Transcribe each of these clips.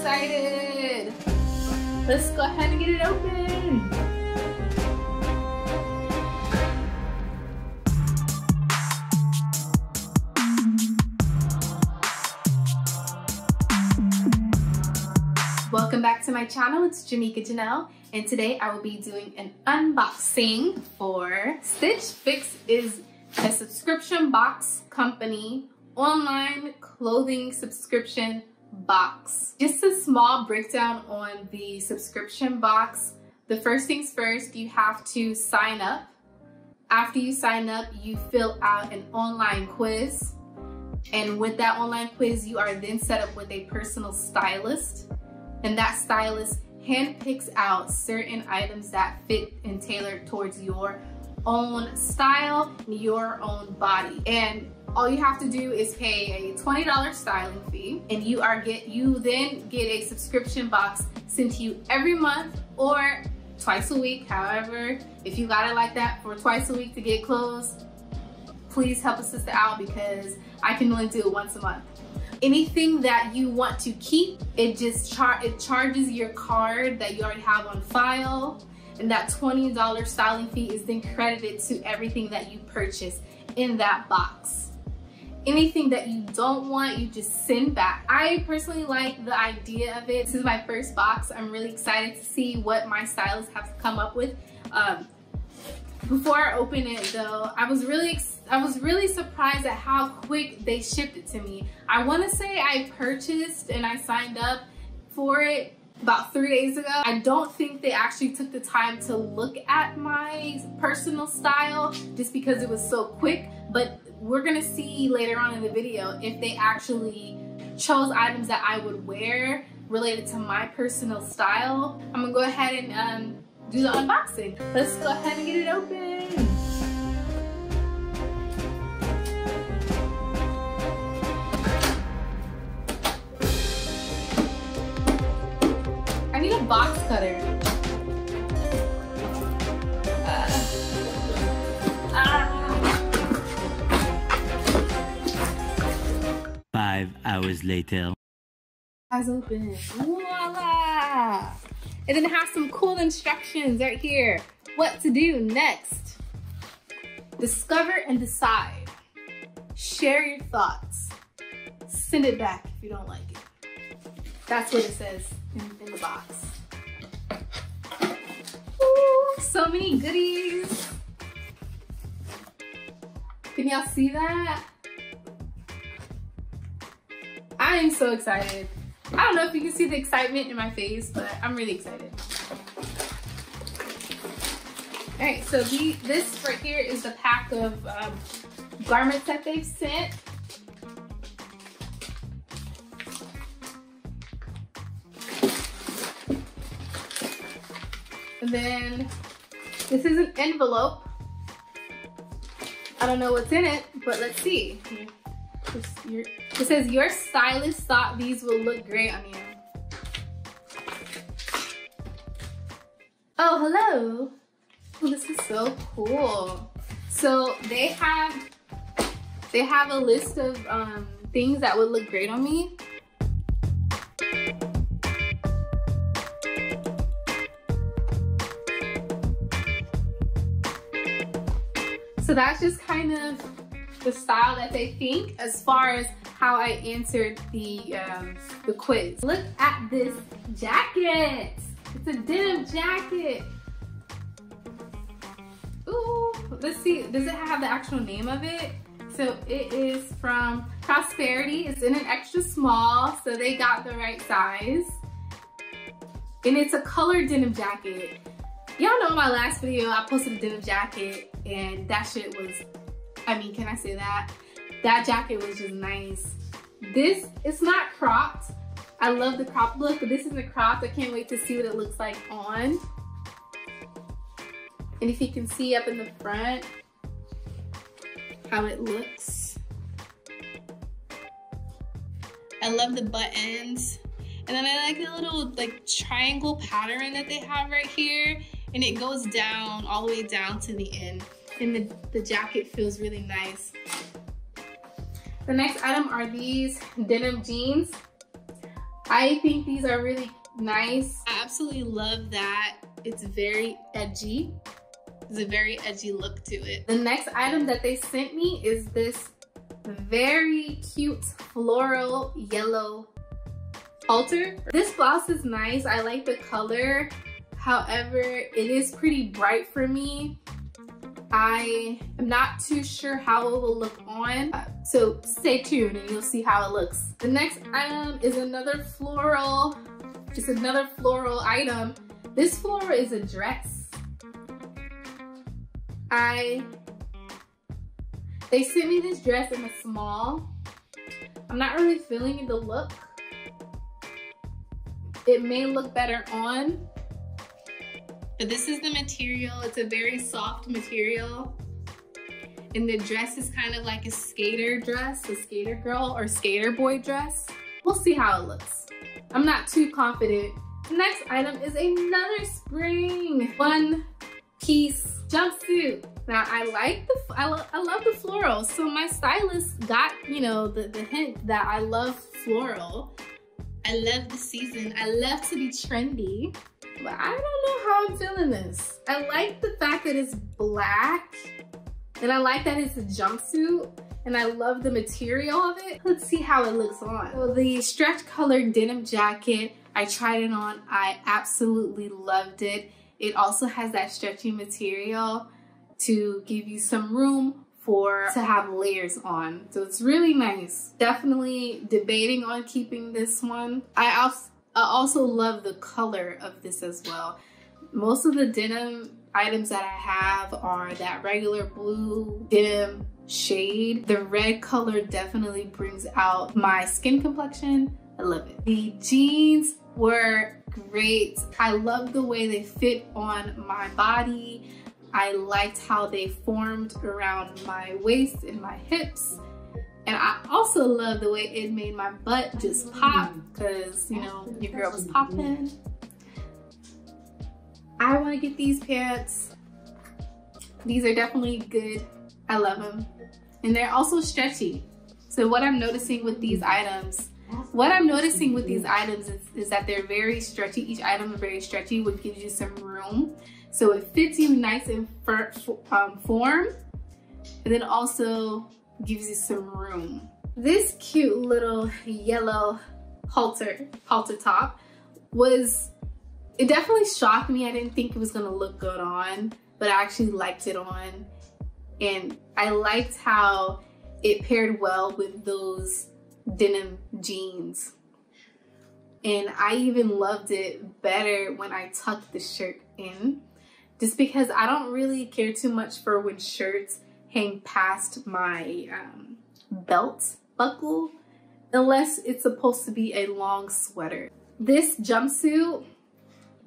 excited. Let's go ahead and get it open. Welcome back to my channel. It's Jamaica Janelle, and today I will be doing an unboxing for Stitchfix. Is a subscription box company, online clothing subscription box. Just a small breakdown on the subscription box. The first things first, you have to sign up. After you sign up, you fill out an online quiz, and with that online quiz, you are then set up with a personal stylist. And that stylist handpicks out certain items that fit and tailor towards your own style, your own body. And all you have to do is pay a $20 styling fee, and you then get a subscription box sent to you every month or twice a week. However, if you got it like that for twice a week to get clothes, please help a sister out because I can only do it once a month. Anything that you want to keep, it charges your card that you already have on file, and that $20 styling fee is then credited to everything that you purchase in that box. Anything that you don't want, you just send back. I personally like the idea of it. This is my first box. I'm really excited to see what my stylists have to come up with. Before I open it though, I was really surprised at how quick they shipped it to me. I want to say I purchased and I signed up for it about 3 days ago. I don't think they actually took the time to look at my personal style just because it was so quick, but we're gonna see later on in the video if they actually chose items that I would wear related to my personal style. I'm gonna go ahead and do the unboxing. Let's go ahead and get it open. I need a box cutter. 5 hours later. Eyes open. Voila! And then it has some cool instructions right here. What to do next. Discover and decide. Share your thoughts. Send it back if you don't like it. That's what it says in the box. Ooh, so many goodies. Can y'all see that? I am so excited. I don't know if you can see the excitement in my face, but I'm really excited. All right, so this right here is the pack of garments that they've sent. And then this is an envelope. I don't know what's in it, but let's see. It says, your stylist thought these will look great on you. Oh, hello. Oh, this is so cool. So they have a list of things that would look great on me. So that's just kind of the style that they think as far as how I answered the quiz. Look at this jacket. It's a denim jacket. Ooh, let's see. Does it have the actual name of it? So it is from Prosperity. It's in an extra small, so they got the right size. And it's a colored denim jacket. Y'all know in my last video, I posted a denim jacket, and that shit was, I mean, can I say that? That jacket was just nice. This, it's not cropped. I love the cropped look, but this isn't cropped. I can't wait to see what it looks like on. And if you can see up in the front, how it looks. I love the buttons. And then I like the little like triangle pattern that they have right here. And it goes down, all the way down to the end. And the jacket feels really nice. The next item are these denim jeans. I think these are really nice. I absolutely love that it's very edgy. There's a very edgy look to it. The next item that they sent me is this very cute floral yellow halter. This blouse is nice. I like the color. However, it is pretty bright for me. I am not too sure how it will look on. So stay tuned and you'll see how it looks. The next item is another floral. Just another floral item. This floral is a dress. They sent me this dress in a small. I'm not really feeling the look. It may look better on, but this is the material. It's a very soft material. And the dress is kind of like a skater dress, a skater girl or skater boy dress. We'll see how it looks. I'm not too confident. The next item is another spring one-piece jumpsuit. Now I love the floral. So my stylist got, you know, the hint that I love floral. I love the season. I love to be trendy, but I don't know how I'm feeling this. I like the fact that it's black, and I like that it's a jumpsuit, and I love the material of it. Let's see how it looks on. So the stretch colored denim jacket, I tried it on. I absolutely loved it. It also has that stretchy material to give you some room to have layers on. So it's really nice. Definitely debating on keeping this one. I also love the color of this as well. Most of the denim items that I have are that regular blue denim shade. The red color definitely brings out my skin complexion. I love it. The jeans were great. I love the way they fit on my body. I liked how they formed around my waist and my hips. And I also love the way it made my butt just pop, because, you know, your girl was popping. I want to get these pants. These are definitely good. I love them. And they're also stretchy. So what I'm noticing with these items, is that they're very stretchy. Each item is very stretchy, which gives you some room. So it fits you nice in form, and then also gives you some room. This cute little yellow halter top it definitely shocked me. I didn't think it was gonna look good on, but I actually liked it on. And I liked how it paired well with those denim jeans. And I even loved it better when I tucked the shirt in, just because I don't really care too much for when shirts hang past my belt buckle, unless it's supposed to be a long sweater. This jumpsuit,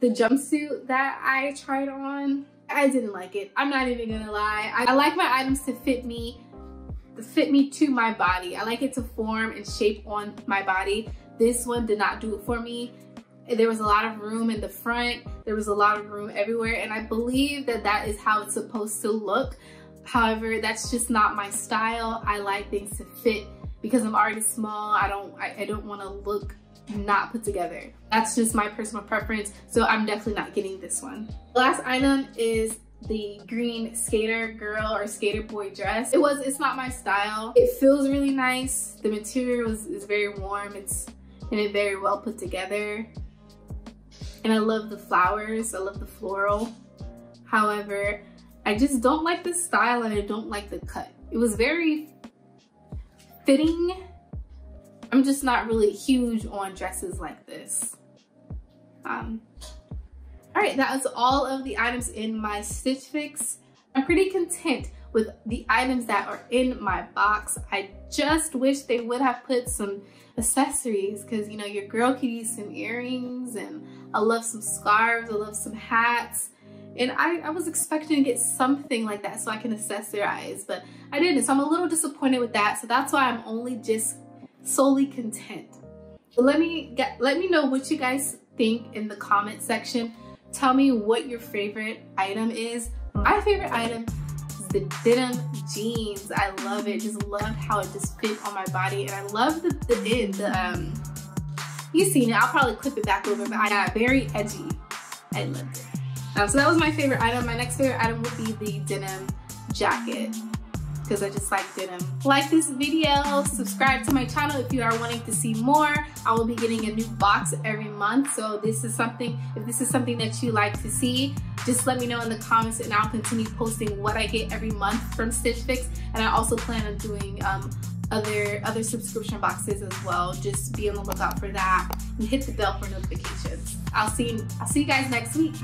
the jumpsuit that I tried on, I didn't like it. I'm not even gonna lie. I like my items to fit me to my body. I like it to form and shape on my body. This one did not do it for me. There was a lot of room in the front. There was a lot of room everywhere. And I believe that that is how it's supposed to look. However, that's just not my style. I like things to fit because I'm already small. I don't want to look not put together. That's just my personal preference. So I'm definitely not getting this one. The last item is the green skater girl or skater boy dress. It's not my style. It feels really nice. The material is very warm. It's very well put together. And I love the flowers. I love the floral. However, I just don't like the style and I don't like the cut. It was very fitting. I'm just not really huge on dresses like this. All right, that was all of the items in my Stitchfix. I'm pretty content with the items that are in my box. I just wish they would have put some accessories, because, you know, your girl could use some earrings, and I love some scarves, I love some hats. And I was expecting to get something like that so I can accessorize, but I didn't. So I'm a little disappointed with that. So that's why I'm only just solely content. But let me know what you guys think in the comment section. Tell me what your favorite item is. My favorite item is the denim jeans. I love it. Just love how it just fit on my body, and I love the You've seen it. I'll probably clip it back over, but I got very edgy. I loved it. So that was my favorite item. My next favorite item would be the denim jacket, because I just like denim. Like this video, subscribe to my channel if you are wanting to see more. I will be getting a new box every month, so if this is something that you like to see, just let me know in the comments and I'll continue posting what I get every month from Stitchfix. And I also plan on doing other subscription boxes as well. Just be on the lookout for that and hit the bell for notifications. I'll see you guys next week.